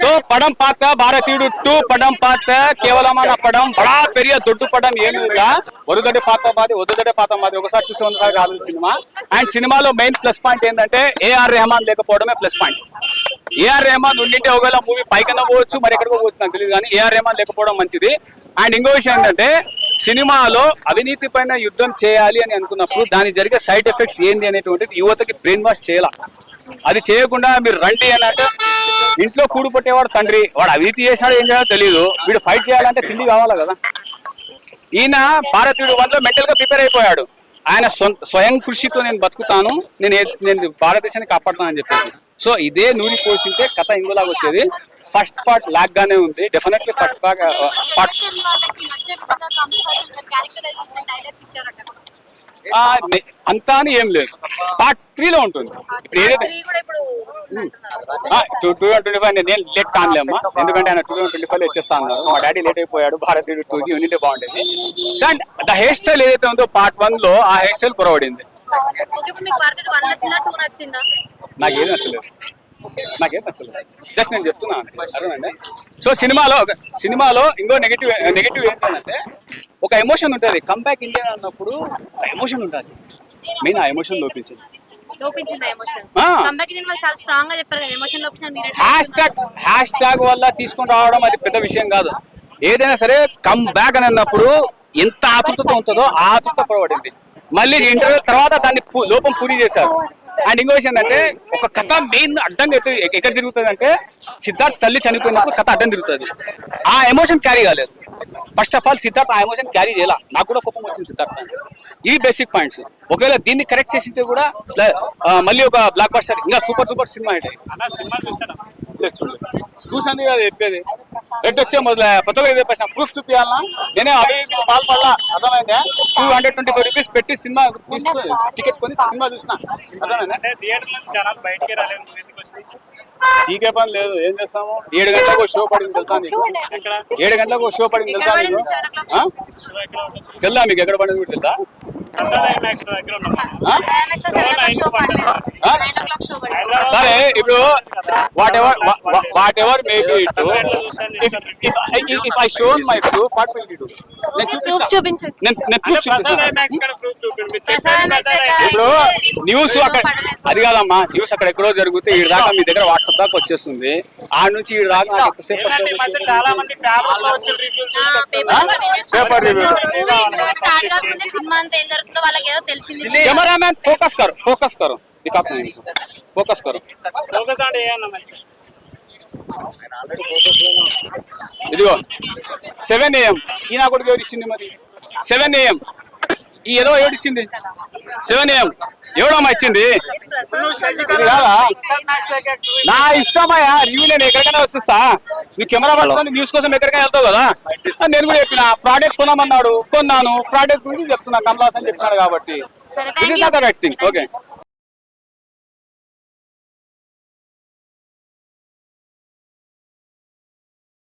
So పడం பார்த்த பாரதீடு 2 படம் பார்த்த కేవలమైన పడం బడా పెరియ దొడ్డు పడం ఏమీ ಇಲ್ಲ ఒరుగడ్డ పాత మాది ఒదుగడ్డ పాత మాది ఒకసారి చూసి ఒకసారి రాదు సినిమా. అండ్ సినిమాలో మెయిన్ ప్లస్ పాయింట్ ఏంటంటే ఏఆర్ రెహమాన్ లేకపోవడమే ప్లస్ పాయింట్. ఏఆర్ రెహమాన్ ఉండింటే ఒకవేళ మూవీ పైకన్నా పోవచ్చు మరి ఎక్కడికో పోవచ్చు నాకు తెలియదు, కానీ ఏఆర్ రెహమాన్ లేకపోవడం మంచిది. అండ్ ఇంకో విషయం ఏంటంటే సినిమాలో అవినీతి పైన యుద్ధం చేయాలి అని అనుకున్నప్పుడు దానికి జరిగే సైడ్ ఎఫెక్ట్స్ ఏంది అనేటువంటిది యువతకి బ్రెయిన్ వాష్ చేయాల. అది చేయకుండా మీరు రండి అని అంటే ఇంట్లో కూడు పట్టేవాడు తండ్రి, వాడు అవినీతి చేశాడో ఏం చేయాలో తెలియదు, వీడు ఫైట్ చేయాలంటే తిండి కావాలా కదా. ఈయన భారతీయుడు 1లో మెంటల్ గా ప్రిపేర్ అయిపోయాడు. ఆయన స్వయం కృషితో నేను బతుకుతాను, నేను భారతదేశాన్ని కాపాడుతానని చెప్పేసి. సో ఇదే నూరి పోసింటే కథ ఇంకోలాగా వచ్చేది. ఫస్ట్ పార్ట్ లాగ్ గానే ఉంది, డెఫినెట్లీ ఫస్ట్ పార్ట్ అంతా అని ఏం లేదు. పార్ట్ 3లో ఉంటుంది. ఇప్పుడు ఏదైతే 2025 నేను లేట్ కానలేమ్మా, ఎందుకంటే ఆయన 2025 లో వచ్చేస్తా అన్నారు. మా డాడీ లేట్ అయిపోయాడు, భారతీయుడు 2కి ఉంటే బాగుండేది. So and the hair style ఏదైతే ఉందో పార్ట్ 1లో ఆ హెయిర్ స్టైల్ పొరబడింది. నాకేం నచ్చలేదు, జస్ట్ నేను చెప్తున్నాను అర్థమండి. సో సినిమాలో ఇంకో నెగిటివ్ ఏంటంటే ఒక ఎమోషన్ ఉంటుంది. కంబ్యాక్ ఇండియా అన్నప్పుడు ఒక ఎమోషన్ ఉంటుంది, మెయిన్ ఆ ఎమోషన్ లోపించింది. హ్యాష్ ట్యాగ్ వల్ల తీసుకొని రావడం అది పెద్ద విషయం కాదు. ఏదైనా సరే కమ్ బ్యాక్ అని అన్నప్పుడు ఎంత ఆతృతతో ఉంటుందో ఆ ఆతృత పొరబడింది. మళ్ళీ ఇంటర్వ్యూ తర్వాత దాన్ని లోపం పూరి చేశారు. అండ్ ఇంకో విషయం ఏంటంటే ఒక కథ మెయిన్ అడ్డంగా ఎక్కడ తిరుగుతుంది అంటే సిద్ధార్థ్ తల్లి చనిపోయినప్పుడు కథ అడ్డం తిరుగుతుంది. ఆ ఎమోషన్ క్యారీ కాలేదు. ఫస్ట్ ఆఫ్ ఆల్ సిద్ధార్థ్ ఆ ఎమోషన్ క్యారీ చేయాల, నాకు కూడా కోపం వచ్చింది సిద్ధార్థ్. ఈ బేసిక్ పాయింట్స్ ఒకవేళ దీన్ని కరెక్ట్ చేసింటే కూడా మళ్ళీ ఒక బ్లాక్ బస్టర్ ఇంకా సూపర్ సినిమా అయితే చూసాను కదా చెప్పేది. రెడ్ వచ్చే మొదలు కొత్త చెప్పేసిన ప్రూఫ్ చూపించాలన్నా నేనే అవి పాల్పడలా, అర్థమైందా. 225 రూపీస్ పెట్టి సినిమా టికెట్ కొని సినిమా చూసిన, అర్థమైందా. టీకే పని లేదు, ఏం చేస్తాము. 7 గంటలకు షో పడింది తెలుసా నీకు? 7 గంటలకు షో పడింది తెలుసా నీకు? తెలుదా మీకు ఎక్కడ పడింది కూడా తెలుసా? సరే ఇప్పుడు what ever maybe it, if I shown my proof what will you do? నేను చూపిస్తాను. ఇప్పుడు న్యూస్ అక్కడ అది కాదమ్మా, న్యూస్ అక్కడ ఎక్కడో జరిగితే ఈ దాకా మీ దగ్గర వాట్సాప్ దాకా వచ్చేస్తుంది. ఆ నుంచి ఈ దాకా నాకు ఎంతసేపు పేపర్ రివ్యూ. కెమెరామ్యాన్ ఫోకస్ కरो ఫోకస్ కरो. ఇదిగో 7 AM ఈ నా కొడుకు ఎవరు ఇచ్చింది మరి? 7 AM ఈ ఏదో ఎవరు ఇచ్చింది? 7 AM ఎవడమ్మా ఇచ్చింది? నా ఇష్టమయ్యా, రివ్యూ నేను ఎక్కడికైనా వస్తా. నీ కెమెరా పట్టుకొని న్యూస్ కోసం ఎక్కడికైనా వెళ్తావు కదా. నేను కూడా చెప్పిన ప్రోడక్ట్ కొనమన్నాడు, కొన్నాను. ప్రోడక్ట్ గురించి చెప్తున్నా, కమలాస్ అని చెప్పినాడు కాబట్టి ఇది నా కరెక్ట్ థింగ్. ఓకే.